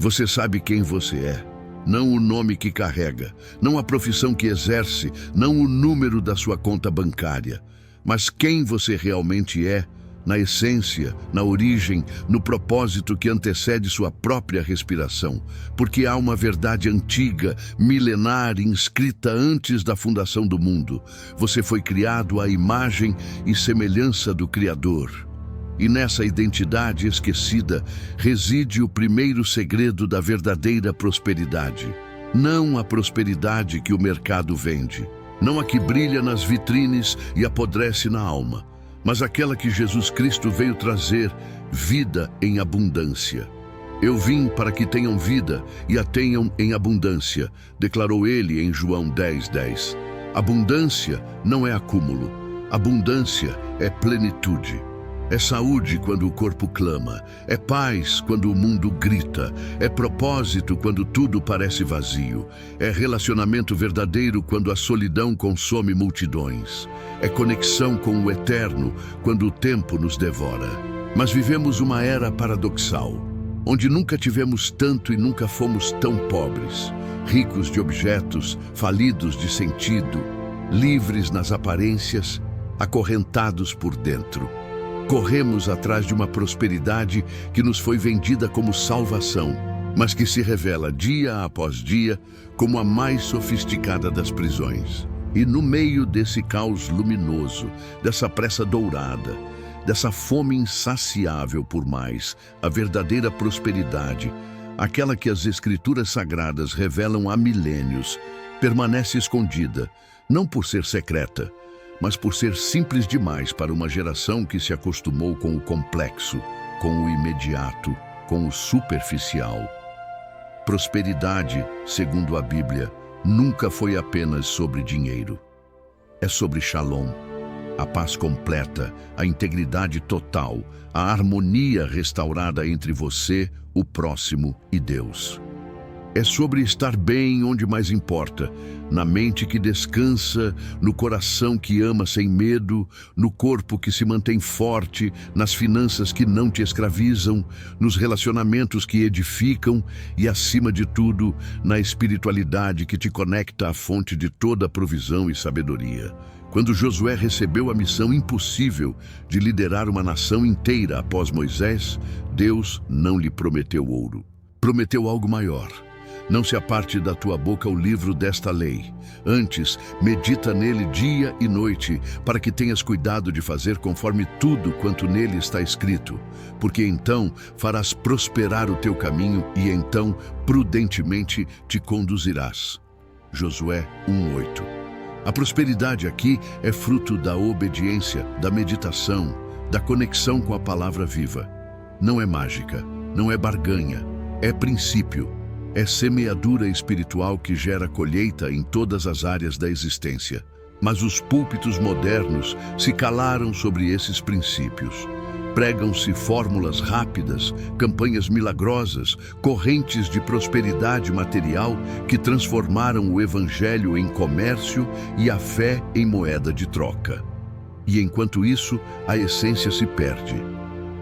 Você sabe quem você é, não o nome que carrega, não a profissão que exerce, não o número da sua conta bancária, mas quem você realmente é, na essência, na origem, no propósito que antecede sua própria respiração, porque há uma verdade antiga, milenar, inscrita antes da fundação do mundo. Você foi criado à imagem e semelhança do Criador. E nessa identidade esquecida reside o primeiro segredo da verdadeira prosperidade. Não a prosperidade que o mercado vende, não a que brilha nas vitrines e apodrece na alma, mas aquela que Jesus Cristo veio trazer, vida em abundância. Eu vim para que tenham vida e a tenham em abundância, declarou ele em João 10:10. Abundância não é acúmulo, abundância é plenitude. É saúde quando o corpo clama, é paz quando o mundo grita, é propósito quando tudo parece vazio, é relacionamento verdadeiro quando a solidão consome multidões, é conexão com o eterno quando o tempo nos devora. Mas vivemos uma era paradoxal, onde nunca tivemos tanto e nunca fomos tão pobres, ricos de objetos, falidos de sentido, livres nas aparências, acorrentados por dentro. Corremos atrás de uma prosperidade que nos foi vendida como salvação, mas que se revela dia após dia como a mais sofisticada das prisões. E no meio desse caos luminoso, dessa pressa dourada, dessa fome insaciável por mais, a verdadeira prosperidade, aquela que as Escrituras Sagradas revelam há milênios, permanece escondida, não por ser secreta, mas por ser simples demais para uma geração que se acostumou com o complexo, com o imediato, com o superficial. Prosperidade, segundo a Bíblia, nunca foi apenas sobre dinheiro. É sobre shalom, a paz completa, a integridade total, a harmonia restaurada entre você, o próximo e Deus. É sobre estar bem onde mais importa, na mente que descansa, no coração que ama sem medo, no corpo que se mantém forte, nas finanças que não te escravizam, nos relacionamentos que edificam e, acima de tudo, na espiritualidade que te conecta à fonte de toda a provisão e sabedoria. Quando Josué recebeu a missão impossível de liderar uma nação inteira após Moisés, Deus não lhe prometeu ouro. Prometeu algo maior. Não se aparte da tua boca o livro desta lei. Antes, medita nele dia e noite, para que tenhas cuidado de fazer conforme tudo quanto nele está escrito. Porque então farás prosperar o teu caminho e então prudentemente te conduzirás. Josué 1:8. A prosperidade aqui é fruto da obediência, da meditação, da conexão com a palavra viva. Não é mágica, não é barganha, é princípio. É semeadura espiritual que gera colheita em todas as áreas da existência. Mas os púlpitos modernos se calaram sobre esses princípios. Pregam-se fórmulas rápidas, campanhas milagrosas, correntes de prosperidade material que transformaram o evangelho em comércio e a fé em moeda de troca. E enquanto isso, a essência se perde.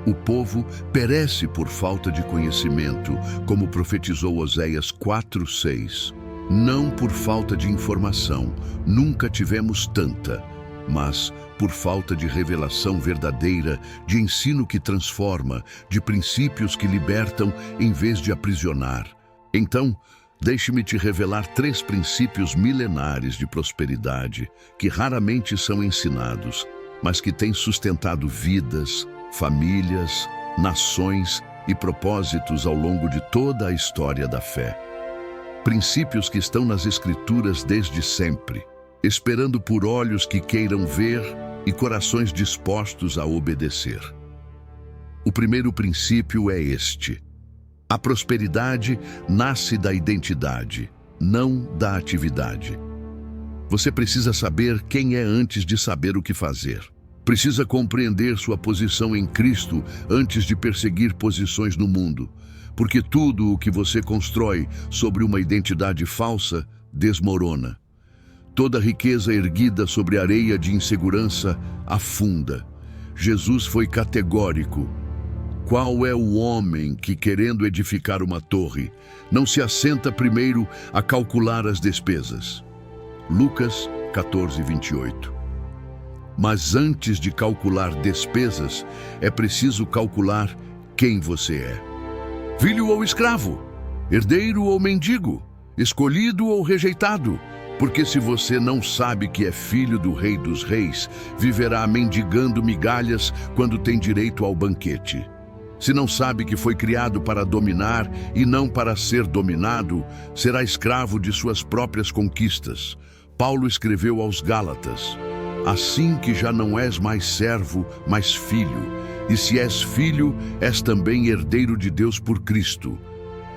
O povo perece por falta de conhecimento, como profetizou Oséias 4:6. Não por falta de informação, nunca tivemos tanta, mas por falta de revelação verdadeira, de ensino que transforma, de princípios que libertam em vez de aprisionar. Então, deixe-me te revelar 3 princípios milenares de prosperidade que raramente são ensinados, mas que têm sustentado vidas, famílias, nações e propósitos ao longo de toda a história da fé. Princípios que estão nas Escrituras desde sempre, esperando por olhos que queiram ver e corações dispostos a obedecer. O primeiro princípio é este: a prosperidade nasce da identidade, não da atividade. Você precisa saber quem é antes de saber o que fazer. Precisa compreender sua posição em Cristo antes de perseguir posições no mundo, porque tudo o que você constrói sobre uma identidade falsa desmorona. Toda riqueza erguida sobre areia de insegurança afunda. Jesus foi categórico Qual é o homem que, querendo edificar uma torre, não se assenta primeiro a calcular as despesas? Lucas 14, 28. Mas antes de calcular despesas, é preciso calcular quem você é. Filho ou escravo? Herdeiro ou mendigo? Escolhido ou rejeitado? Porque se você não sabe que é filho do Rei dos Reis, viverá mendigando migalhas quando tem direito ao banquete. Se não sabe que foi criado para dominar e não para ser dominado, será escravo de suas próprias conquistas. Paulo escreveu aos Gálatas: assim que já não és mais servo, mas filho, e se és filho, és também herdeiro de Deus por Cristo.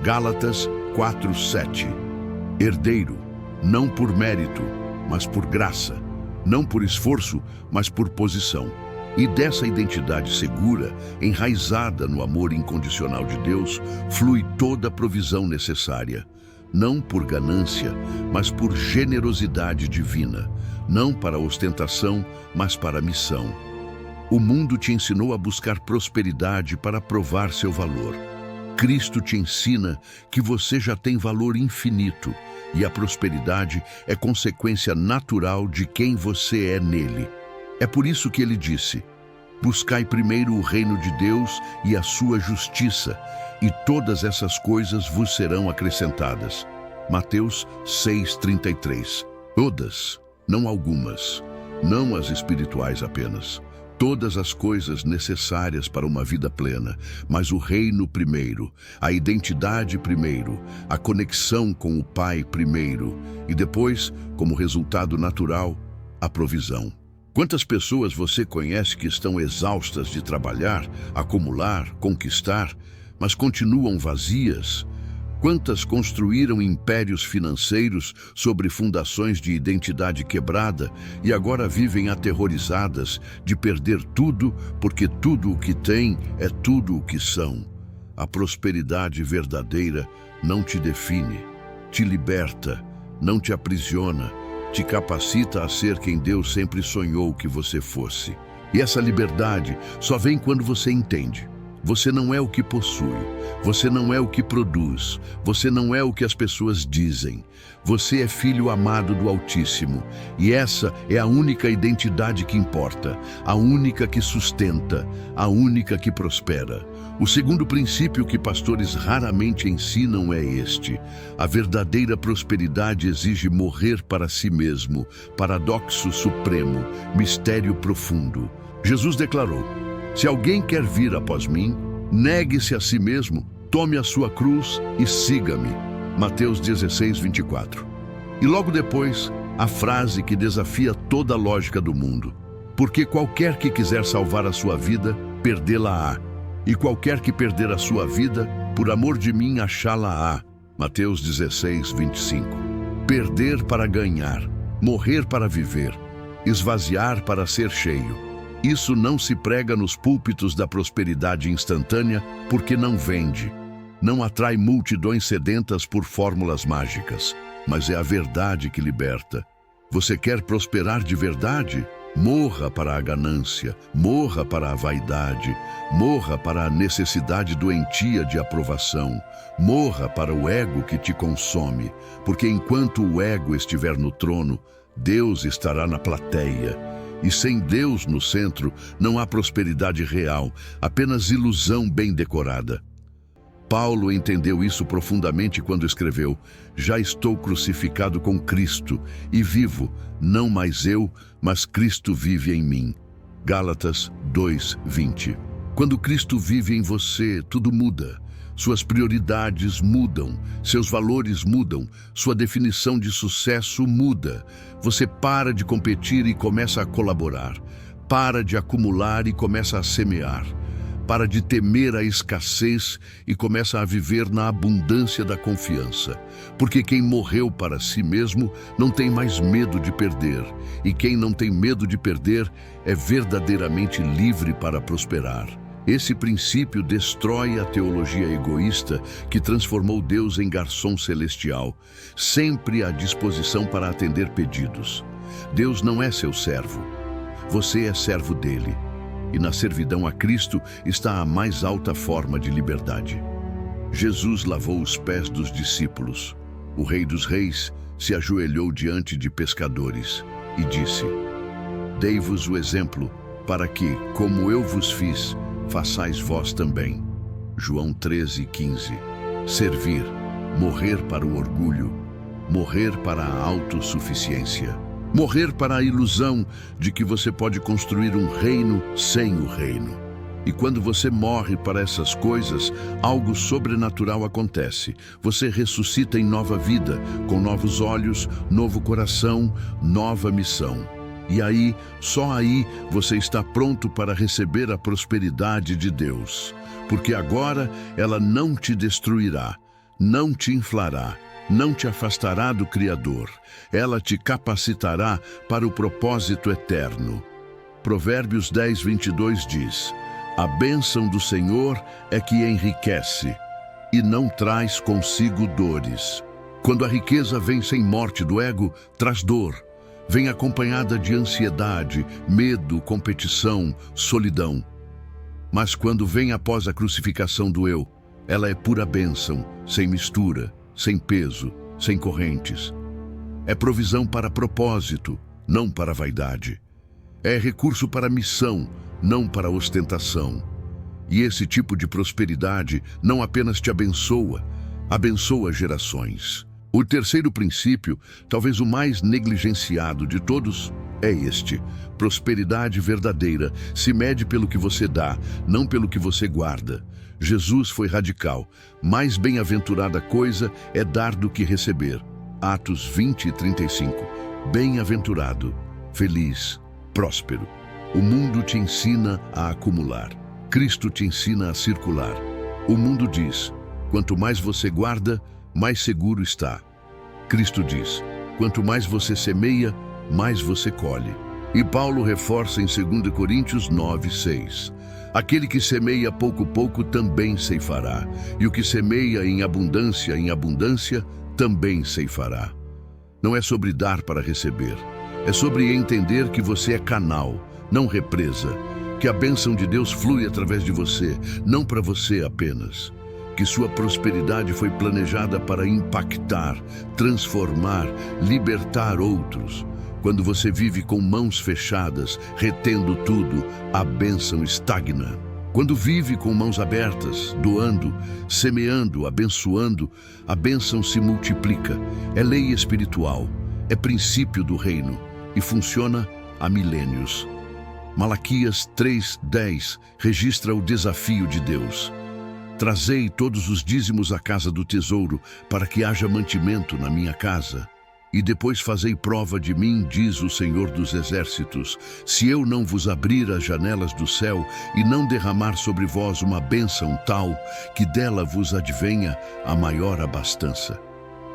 Gálatas 4:7. Herdeiro, não por mérito, mas por graça, não por esforço, mas por posição. E dessa identidade segura, enraizada no amor incondicional de Deus, flui toda a provisão necessária. Não por ganância, mas por generosidade divina. Não para ostentação, mas para missão. O mundo te ensinou a buscar prosperidade para provar seu valor. Cristo te ensina que você já tem valor infinito e a prosperidade é consequência natural de quem você é nele. É por isso que ele disse: buscai primeiro o reino de Deus e a sua justiça, e todas essas coisas vos serão acrescentadas. Mateus 6:33. Todas, não algumas, não as espirituais apenas. Todas as coisas necessárias para uma vida plena, mas o reino primeiro, a identidade primeiro, a conexão com o Pai primeiro, e depois, como resultado natural, a provisão. Quantas pessoas você conhece que estão exaustas de trabalhar, acumular, conquistar, mas continuam vazias? Quantas construíram impérios financeiros sobre fundações de identidade quebrada e agora vivem aterrorizadas de perder tudo, porque tudo o que têm é tudo o que são? A prosperidade verdadeira não te define, te liberta, não te aprisiona, te capacita a ser quem Deus sempre sonhou que você fosse. E essa liberdade só vem quando você entende. Você não é o que possui, você não é o que produz, você não é o que as pessoas dizem. Você é filho amado do Altíssimo, e essa é a única identidade que importa, a única que sustenta, a única que prospera. O segundo princípio que pastores raramente ensinam é este: a verdadeira prosperidade exige morrer para si mesmo, paradoxo supremo, mistério profundo. Jesus declarou: se alguém quer vir após mim, negue-se a si mesmo, tome a sua cruz e siga-me. Mateus 16:24. E logo depois, a frase que desafia toda a lógica do mundo: porque qualquer que quiser salvar a sua vida, perdê-la-á. E qualquer que perder a sua vida, por amor de mim, achá-la-á. Mateus 16:25. Perder para ganhar, morrer para viver, esvaziar para ser cheio. Isso não se prega nos púlpitos da prosperidade instantânea porque não vende. Não atrai multidões sedentas por fórmulas mágicas, mas é a verdade que liberta. Você quer prosperar de verdade? Morra para a ganância, morra para a vaidade, morra para a necessidade doentia de aprovação, morra para o ego que te consome, porque enquanto o ego estiver no trono, Deus estará na plateia. E sem Deus no centro, não há prosperidade real, apenas ilusão bem decorada. Paulo entendeu isso profundamente quando escreveu: já estou crucificado com Cristo e vivo, não mais eu, mas Cristo vive em mim. Gálatas 2:20. Quando Cristo vive em você, tudo muda. Suas prioridades mudam, seus valores mudam, sua definição de sucesso muda. Você para de competir e começa a colaborar. Para de acumular e começa a semear. Para de temer a escassez e começa a viver na abundância da confiança. Porque quem morreu para si mesmo não tem mais medo de perder. E quem não tem medo de perder é verdadeiramente livre para prosperar. Esse princípio destrói a teologia egoísta que transformou Deus em garçom celestial, sempre à disposição para atender pedidos. Deus não é seu servo. Você é servo dele. e na servidão a Cristo está a mais alta forma de liberdade. Jesus lavou os pés dos discípulos. O Rei dos Reis se ajoelhou diante de pescadores e disse: Dei-vos o exemplo, para que, como eu vos fiz, façais vós também. João 13:15. Servir, morrer para o orgulho, morrer para a autossuficiência, morrer para a ilusão de que você pode construir um reino sem o reino. E quando você morre para essas coisas, algo sobrenatural acontece. Você ressuscita em nova vida, com novos olhos, novo coração, nova missão. E aí, só aí, você está pronto para receber a prosperidade de Deus. Porque agora ela não te destruirá, não te inflará, não te afastará do Criador. Ela te capacitará para o propósito eterno. Provérbios 10:22 diz: A bênção do Senhor é que enriquece e não traz consigo dores. Quando a riqueza vem sem morte do ego, traz dor. Vem acompanhada de ansiedade, medo, competição, solidão. Mas quando vem após a crucificação do eu, ela é pura bênção, sem mistura, sem peso, sem correntes. É provisão para propósito, não para vaidade. É recurso para missão, não para ostentação. E esse tipo de prosperidade não apenas te abençoa, abençoa gerações. O terceiro princípio, talvez o mais negligenciado de todos, é este: prosperidade verdadeira se mede pelo que você dá, não pelo que você guarda. Jesus foi radical. Mais bem-aventurada coisa é dar do que receber. Atos 20:35. Bem-aventurado, feliz, próspero. O mundo te ensina a acumular. Cristo te ensina a circular. O mundo diz: quanto mais você guarda, mais seguro está. Cristo diz: quanto mais você semeia, mais você colhe. E Paulo reforça em 2 Coríntios 9:6. Aquele que semeia pouco também ceifará, e o que semeia em abundância, também ceifará. Não é sobre dar para receber, é sobre entender que você é canal, não represa, que a bênção de Deus flui através de você, não para você apenas. Que sua prosperidade foi planejada para impactar, transformar, libertar outros. Quando você vive com mãos fechadas, retendo tudo, a bênção estagna. Quando vive com mãos abertas, doando, semeando, abençoando, a bênção se multiplica. É lei espiritual, é princípio do reino e funciona há milênios. Malaquias 3:10 registra o desafio de Deus. Trazei todos os dízimos à casa do tesouro, para que haja mantimento na minha casa. E depois fazei prova de mim, diz o Senhor dos Exércitos, se eu não vos abrir as janelas do céu e não derramar sobre vós uma bênção tal, que dela vos advenha a maior abastança.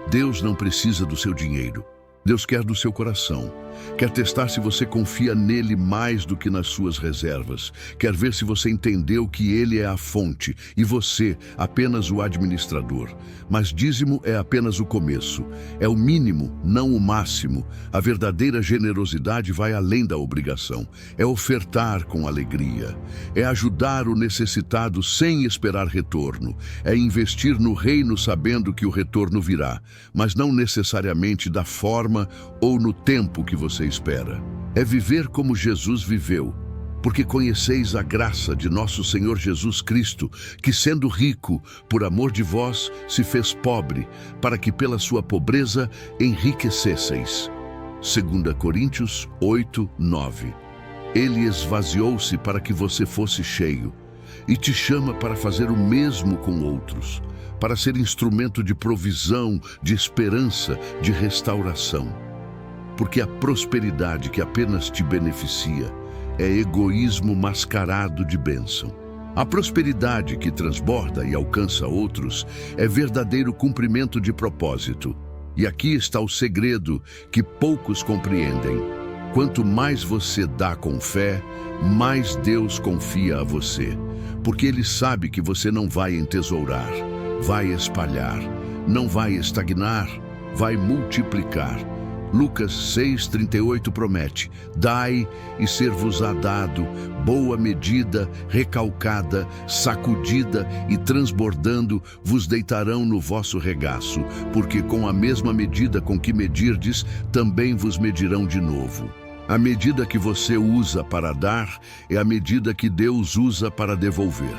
Deus não precisa do seu dinheiro. Deus quer do seu coração. Quer testar se você confia nele mais do que nas suas reservas. Quer ver se você entendeu que ele é a fonte e você apenas o administrador. Mas dízimo é apenas o começo. É o mínimo, não o máximo. A verdadeira generosidade vai além da obrigação. É ofertar com alegria. É ajudar o necessitado sem esperar retorno. É investir no reino sabendo que o retorno virá, mas não necessariamente da forma ou no tempo que você espera. É viver como Jesus viveu, porque conheceis a graça de nosso Senhor Jesus Cristo, que sendo rico, por amor de vós, se fez pobre, para que pela sua pobreza enriquecesseis. 2 Coríntios 8:9. Ele esvaziou-se para que você fosse cheio, e te chama para fazer o mesmo com outros, para ser instrumento de provisão, de esperança, de restauração. Porque a prosperidade que apenas te beneficia é egoísmo mascarado de bênção. A prosperidade que transborda e alcança outros é verdadeiro cumprimento de propósito. E aqui está o segredo que poucos compreendem. Quanto mais você dá com fé, mais Deus confia a você. Porque Ele sabe que você não vai entesourar, vai espalhar, não vai estagnar, vai multiplicar. Lucas 6,38 promete: dai e ser-vos-á dado, boa medida, recalcada, sacudida e transbordando, vos deitarão no vosso regaço, porque com a mesma medida com que medirdes, também vos medirão de novo. A medida que você usa para dar é a medida que Deus usa para devolver.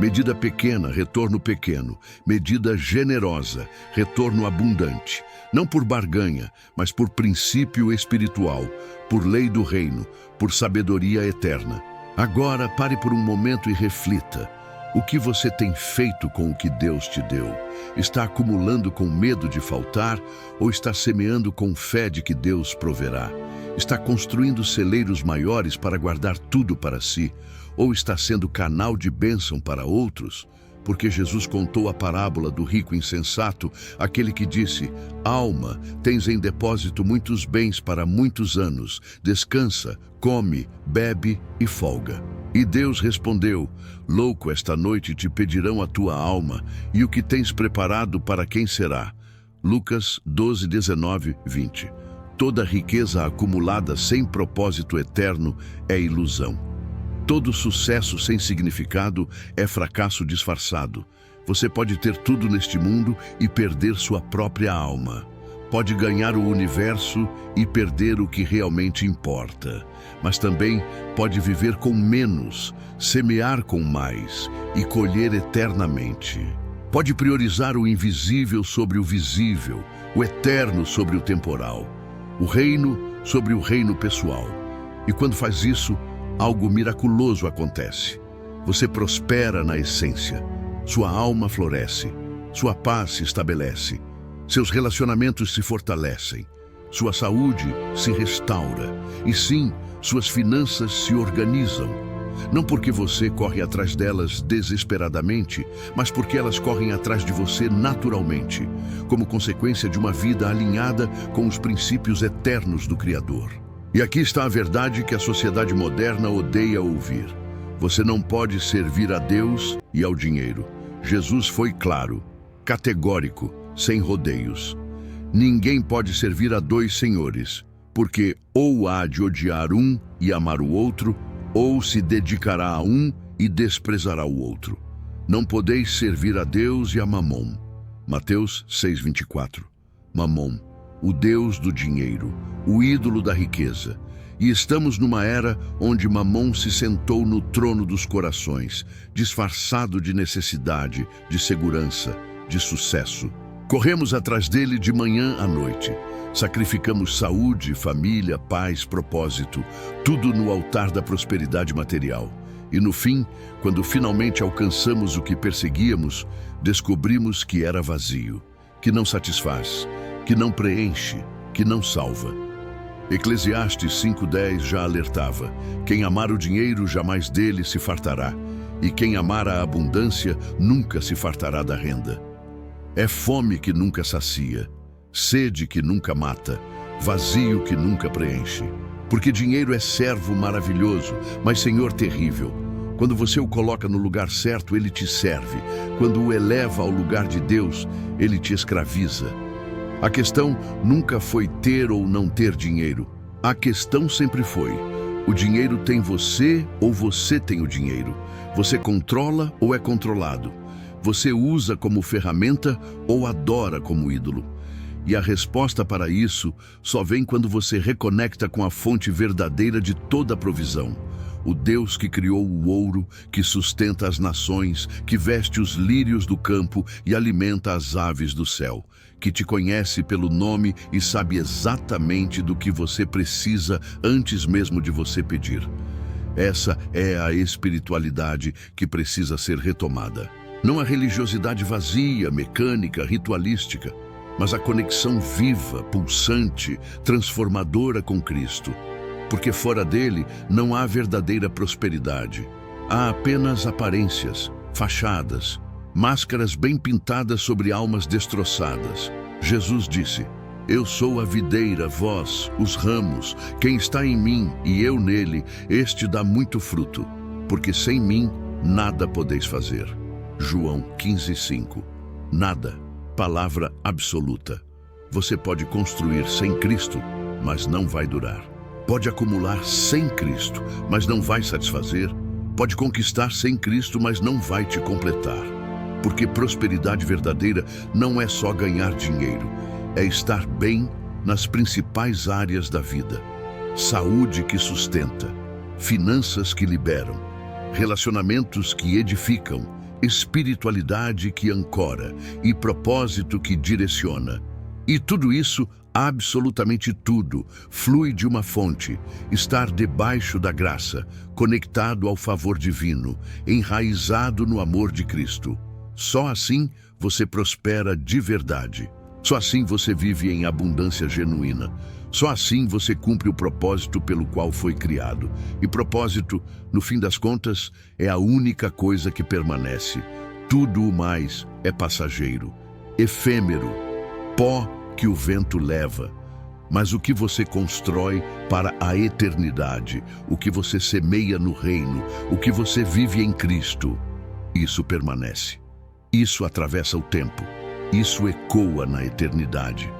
Medida pequena, retorno pequeno. Medida generosa, retorno abundante. Não por barganha, mas por princípio espiritual, por lei do reino, por sabedoria eterna. Agora, pare por um momento e reflita. O que você tem feito com o que Deus te deu? Está acumulando com medo de faltar ou está semeando com fé de que Deus proverá? Está construindo celeiros maiores para guardar tudo para si? Ou está sendo canal de bênção para outros? Porque Jesus contou a parábola do rico insensato, aquele que disse: alma, tens em depósito muitos bens para muitos anos, descansa, come, bebe e folga. E Deus respondeu: louco, esta noite te pedirão a tua alma, e o que tens preparado para quem será? Lucas 12, 19, 20. Toda riqueza acumulada sem propósito eterno é ilusão. Todo sucesso sem significado é fracasso disfarçado. Você pode ter tudo neste mundo e perder sua própria alma. Pode ganhar o universo e perder o que realmente importa. Mas também pode viver com menos, semear com mais e colher eternamente. Pode priorizar o invisível sobre o visível, o eterno sobre o temporal, o reino sobre o reino pessoal. E quando faz isso, algo miraculoso acontece. Você prospera na essência. Sua alma floresce. Sua paz se estabelece. Seus relacionamentos se fortalecem. Sua saúde se restaura. E sim, suas finanças se organizam. Não porque você corre atrás delas desesperadamente, mas porque elas correm atrás de você naturalmente, como consequência de uma vida alinhada com os princípios eternos do Criador. E aqui está a verdade que a sociedade moderna odeia ouvir. Você não pode servir a Deus e ao dinheiro. Jesus foi claro, categórico, sem rodeios. Ninguém pode servir a dois senhores, porque ou há de odiar um e amar o outro, ou se dedicará a um e desprezará o outro. Não podeis servir a Deus e a Mamom. Mateus 6:24. Mamom, o Deus do dinheiro, o ídolo da riqueza. E estamos numa era onde Mamom se sentou no trono dos corações, disfarçado de necessidade, de segurança, de sucesso. Corremos atrás dele de manhã à noite. Sacrificamos saúde, família, paz, propósito, tudo no altar da prosperidade material. E no fim, quando finalmente alcançamos o que perseguíamos, descobrimos que era vazio, que não satisfaz, que não preenche, que não salva. Eclesiastes 5:10 já alertava: quem amar o dinheiro jamais dele se fartará, e quem amar a abundância nunca se fartará da renda. É fome que nunca sacia, sede que nunca mata, vazio que nunca preenche. Porque dinheiro é servo maravilhoso, mas senhor terrível. Quando você o coloca no lugar certo, ele te serve. Quando o eleva ao lugar de Deus, ele te escraviza. A questão nunca foi ter ou não ter dinheiro. A questão sempre foi: o dinheiro tem você ou você tem o dinheiro? Você controla ou é controlado? Você usa como ferramenta ou adora como ídolo? E a resposta para isso só vem quando você reconecta com a fonte verdadeira de toda a provisão. O Deus que criou o ouro, que sustenta as nações, que veste os lírios do campo e alimenta as aves do céu, que te conhece pelo nome e sabe exatamente do que você precisa antes mesmo de você pedir. Essa é a espiritualidade que precisa ser retomada. Não a religiosidade vazia, mecânica, ritualística, mas a conexão viva, pulsante, transformadora com Cristo. Porque fora dele não há verdadeira prosperidade. Há apenas aparências, fachadas, máscaras bem pintadas sobre almas destroçadas. Jesus disse: eu sou a videira, vós, os ramos. Quem está em mim e eu nele, este dá muito fruto, porque sem mim nada podeis fazer. João 15:5. Nada, palavra absoluta. Você pode construir sem Cristo, mas não vai durar. Pode acumular sem Cristo, mas não vai satisfazer. Pode conquistar sem Cristo, mas não vai te completar. Porque prosperidade verdadeira não é só ganhar dinheiro, é estar bem nas principais áreas da vida. Saúde que sustenta, finanças que liberam, relacionamentos que edificam, espiritualidade que ancora e propósito que direciona. E tudo isso, absolutamente tudo, flui de uma fonte: estar debaixo da graça, conectado ao favor divino, enraizado no amor de Cristo. Só assim você prospera de verdade. Só assim você vive em abundância genuína. Só assim você cumpre o propósito pelo qual foi criado. E propósito, no fim das contas, é a única coisa que permanece. Tudo o mais é passageiro, efêmero, pó que o vento leva. Mas o que você constrói para a eternidade, o que você semeia no reino, o que você vive em Cristo, isso permanece. Isso atravessa o tempo. Isso ecoa na eternidade.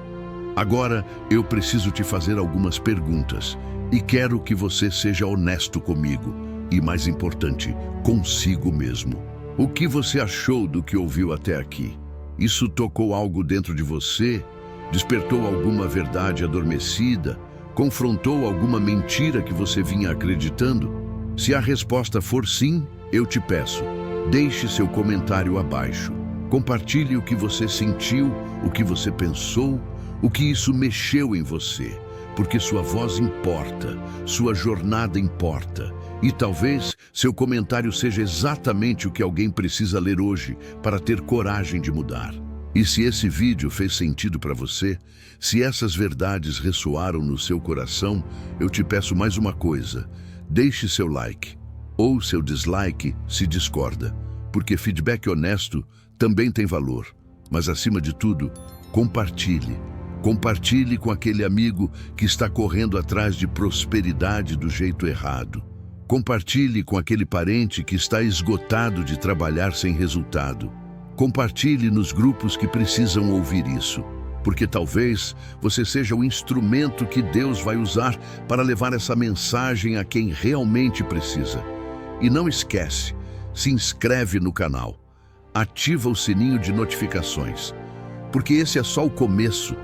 Agora, eu preciso te fazer algumas perguntas e quero que você seja honesto comigo e, mais importante, consigo mesmo. O que você achou do que ouviu até aqui? Isso tocou algo dentro de você? Despertou alguma verdade adormecida? Confrontou alguma mentira que você vinha acreditando? Se a resposta for sim, eu te peço, deixe seu comentário abaixo. Compartilhe o que você sentiu, o que você pensou, o que isso mexeu em você, porque sua voz importa, sua jornada importa. E talvez seu comentário seja exatamente o que alguém precisa ler hoje para ter coragem de mudar. E se esse vídeo fez sentido para você, se essas verdades ressoaram no seu coração, eu te peço mais uma coisa: deixe seu like ou seu dislike se discorda, porque feedback honesto também tem valor. Mas acima de tudo, compartilhe. Compartilhe com aquele amigo que está correndo atrás de prosperidade do jeito errado. Compartilhe com aquele parente que está esgotado de trabalhar sem resultado. Compartilhe nos grupos que precisam ouvir isso, porque talvez você seja o instrumento que Deus vai usar para levar essa mensagem a quem realmente precisa. E não esquece, se inscreve no canal. Ativa o sininho de notificações, porque esse é só o começo.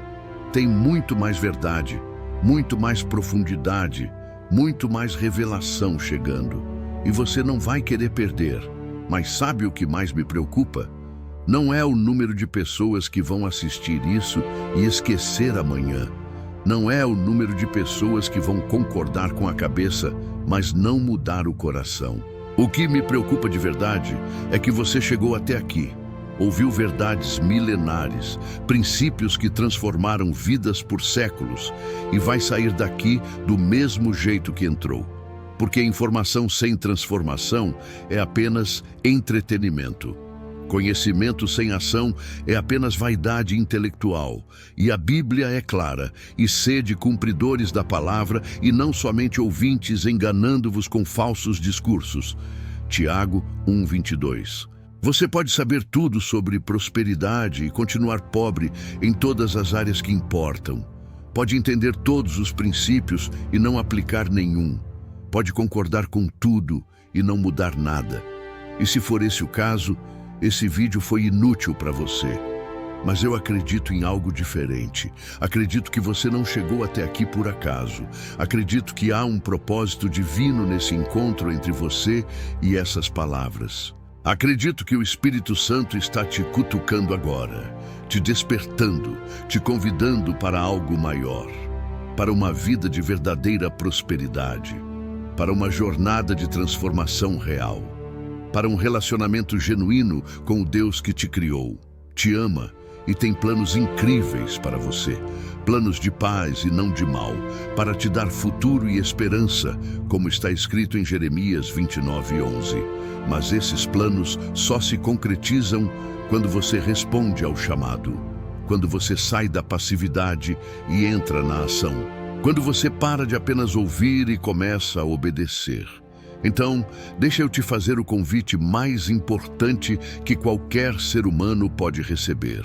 Tem muito mais verdade, muito mais profundidade, muito mais revelação chegando. E você não vai querer perder. Mas sabe o que mais me preocupa? Não é o número de pessoas que vão assistir isso e esquecer amanhã. Não é o número de pessoas que vão concordar com a cabeça, mas não mudar o coração. O que me preocupa de verdade é que você chegou até aqui, ouviu verdades milenares, princípios que transformaram vidas por séculos e vai sair daqui do mesmo jeito que entrou. Porque informação sem transformação é apenas entretenimento. Conhecimento sem ação é apenas vaidade intelectual. E a Bíblia é clara: e sede cumpridores da palavra e não somente ouvintes, enganando-vos com falsos discursos. Tiago 1:22. Você pode saber tudo sobre prosperidade e continuar pobre em todas as áreas que importam. Pode entender todos os princípios e não aplicar nenhum. Pode concordar com tudo e não mudar nada. E se for esse o caso, esse vídeo foi inútil para você. Mas eu acredito em algo diferente. Acredito que você não chegou até aqui por acaso. Acredito que há um propósito divino nesse encontro entre você e essas palavras. Acredito que o Espírito Santo está te cutucando agora, te despertando, te convidando para algo maior, para uma vida de verdadeira prosperidade, para uma jornada de transformação real, para um relacionamento genuíno com o Deus que te criou, te ama e tem planos incríveis para você, planos de paz e não de mal, para te dar futuro e esperança, como está escrito em Jeremias 29:11. Mas esses planos só se concretizam quando você responde ao chamado, quando você sai da passividade e entra na ação, quando você para de apenas ouvir e começa a obedecer. Então, deixa eu te fazer o convite mais importante que qualquer ser humano pode receber.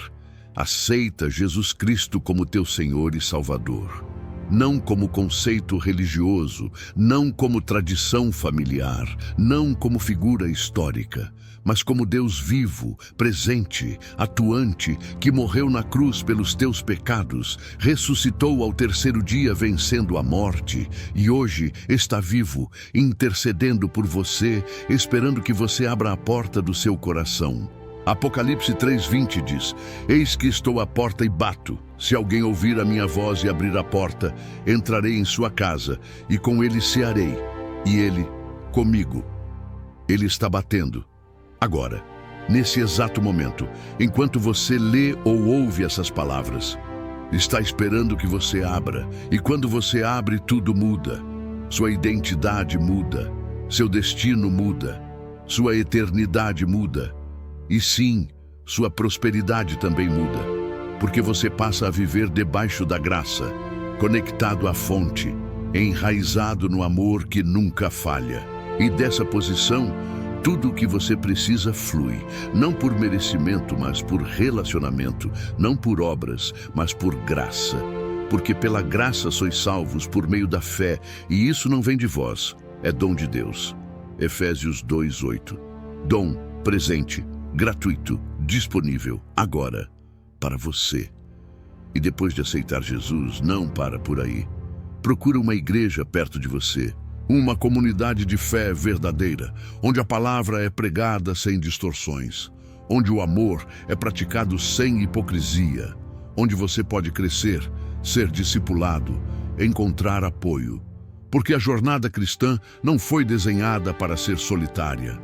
Aceita Jesus Cristo como teu Senhor e Salvador. Não como conceito religioso, não como tradição familiar, não como figura histórica, mas como Deus vivo, presente, atuante, que morreu na cruz pelos teus pecados, ressuscitou ao terceiro dia vencendo a morte e hoje está vivo, intercedendo por você, esperando que você abra a porta do seu coração. Apocalipse 3:20 diz: Eis que estou à porta e bato. Se alguém ouvir a minha voz e abrir a porta, entrarei em sua casa e com ele cearei, e ele comigo. Ele está batendo. Agora, nesse exato momento, enquanto você lê ou ouve essas palavras, está esperando que você abra, e quando você abre, tudo muda. Sua identidade muda, seu destino muda, sua eternidade muda. E sim, sua prosperidade também muda, porque você passa a viver debaixo da graça, conectado à fonte, enraizado no amor que nunca falha. E dessa posição, tudo o que você precisa flui, não por merecimento, mas por relacionamento, não por obras, mas por graça. Porque pela graça sois salvos por meio da fé, e isso não vem de vós, é dom de Deus. Efésios 2:8. Dom, presente, gratuito, disponível, agora, para você. E depois de aceitar Jesus, não para por aí. Procura uma igreja perto de você, uma comunidade de fé verdadeira, onde a palavra é pregada sem distorções, onde o amor é praticado sem hipocrisia, onde você pode crescer, ser discipulado, encontrar apoio. Porque a jornada cristã não foi desenhada para ser solitária.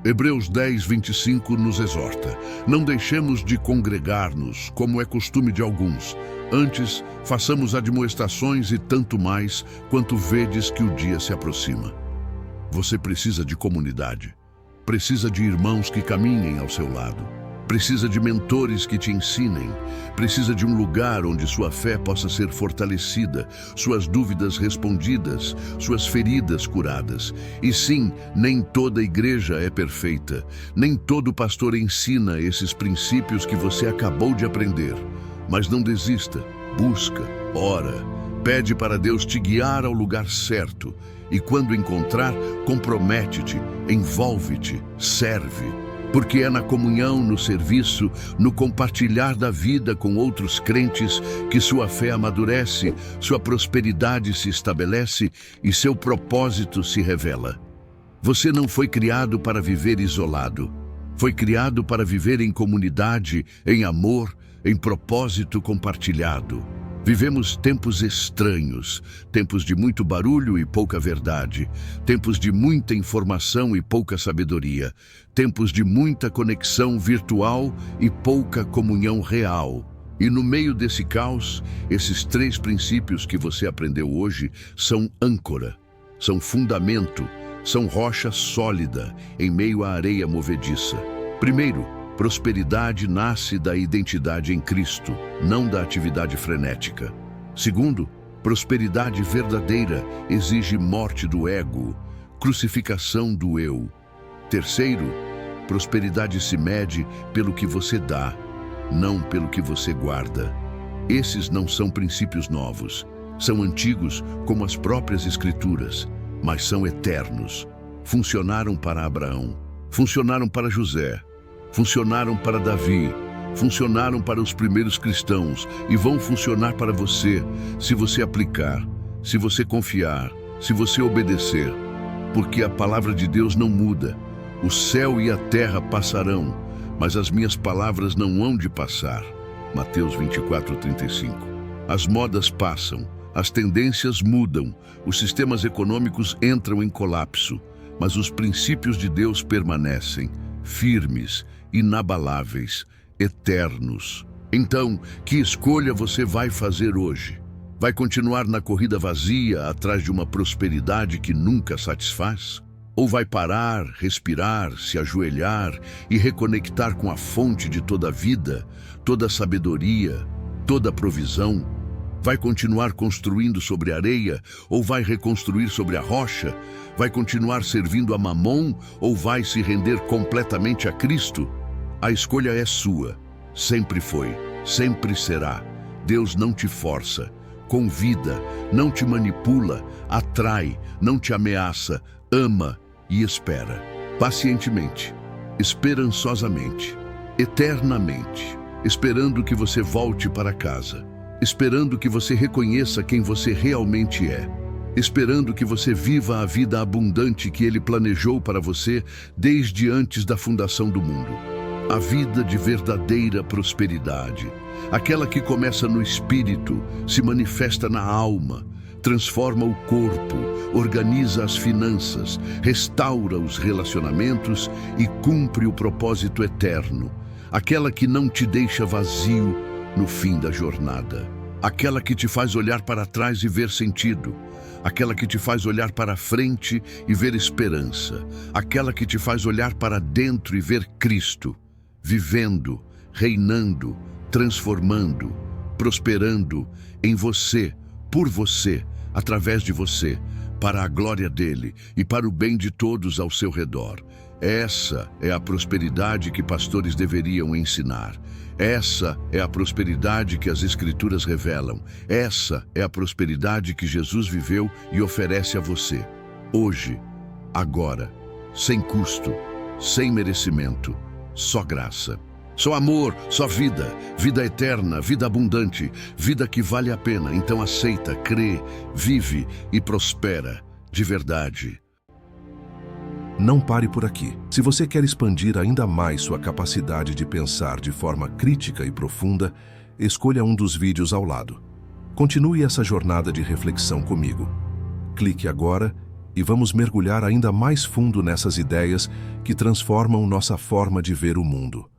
Hebreus 10:25 nos exorta: não deixemos de congregar-nos, como é costume de alguns. Antes, façamos admoestações e tanto mais, quanto vedes que o dia se aproxima. Você precisa de comunidade. Precisa de irmãos que caminhem ao seu lado. Precisa de mentores que te ensinem. Precisa de um lugar onde sua fé possa ser fortalecida, suas dúvidas respondidas, suas feridas curadas. E sim, nem toda igreja é perfeita. Nem todo pastor ensina esses princípios que você acabou de aprender. Mas não desista. Busca, ora, pede para Deus te guiar ao lugar certo. E quando encontrar, compromete-te, envolve-te, serve. Porque é na comunhão, no serviço, no compartilhar da vida com outros crentes que sua fé amadurece, sua prosperidade se estabelece e seu propósito se revela. Você não foi criado para viver isolado. Foi criado para viver em comunidade, em amor, em propósito compartilhado. Vivemos tempos estranhos, tempos de muito barulho e pouca verdade, tempos de muita informação e pouca sabedoria, tempos de muita conexão virtual e pouca comunhão real. E no meio desse caos, esses 3 princípios que você aprendeu hoje são âncora, são fundamento, são rocha sólida em meio à areia movediça. Primeiro, prosperidade nasce da identidade em Cristo, não da atividade frenética. Segundo, prosperidade verdadeira exige morte do ego, crucificação do eu. Terceiro, prosperidade se mede pelo que você dá, não pelo que você guarda. Esses não são princípios novos, são antigos como as próprias Escrituras, mas são eternos. Funcionaram para Abraão, funcionaram para José, funcionaram para Davi, funcionaram para os primeiros cristãos e vão funcionar para você, se você aplicar, se você confiar, se você obedecer. Porque a palavra de Deus não muda. O céu e a terra passarão, mas as minhas palavras não hão de passar. Mateus 24:35. As modas passam, as tendências mudam, os sistemas econômicos entram em colapso, mas os princípios de Deus permanecem, firmes, inabaláveis, eternos. Então, que escolha você vai fazer hoje? Vai continuar na corrida vazia atrás de uma prosperidade que nunca satisfaz? Ou vai parar, respirar, se ajoelhar e reconectar com a fonte de toda a vida, toda a sabedoria, toda a provisão? Vai continuar construindo sobre a areia ou vai reconstruir sobre a rocha? Vai continuar servindo a Mamon ou vai se render completamente a Cristo? A escolha é sua, sempre foi. Sempre será. Deus não te força, convida, não te manipula, atrai, não te ameaça, ama e espera. Pacientemente, esperançosamente, eternamente, esperando que você volte para casa, esperando que você reconheça quem você realmente é, esperando que você viva a vida abundante que Ele planejou para você desde antes da fundação do mundo. A vida de verdadeira prosperidade, aquela que começa no espírito, se manifesta na alma, transforma o corpo, organiza as finanças, restaura os relacionamentos e cumpre o propósito eterno. Aquela que não te deixa vazio no fim da jornada. Aquela que te faz olhar para trás e ver sentido. Aquela que te faz olhar para frente e ver esperança. Aquela que te faz olhar para dentro e ver Cristo, vivendo, reinando, transformando, prosperando em você, por você, através de você, para a glória dele e para o bem de todos ao seu redor. Essa é a prosperidade que pastores deveriam ensinar. Essa é a prosperidade que as Escrituras revelam. Essa é a prosperidade que Jesus viveu e oferece a você. Hoje, agora, sem custo, sem merecimento, só graça. Só amor, só vida, vida eterna, vida abundante, vida que vale a pena. Então aceita, crê, vive e prospera de verdade. Não pare por aqui. Se você quer expandir ainda mais sua capacidade de pensar de forma crítica e profunda, escolha um dos vídeos ao lado. Continue essa jornada de reflexão comigo. Clique agora e vamos mergulhar ainda mais fundo nessas ideias que transformam nossa forma de ver o mundo.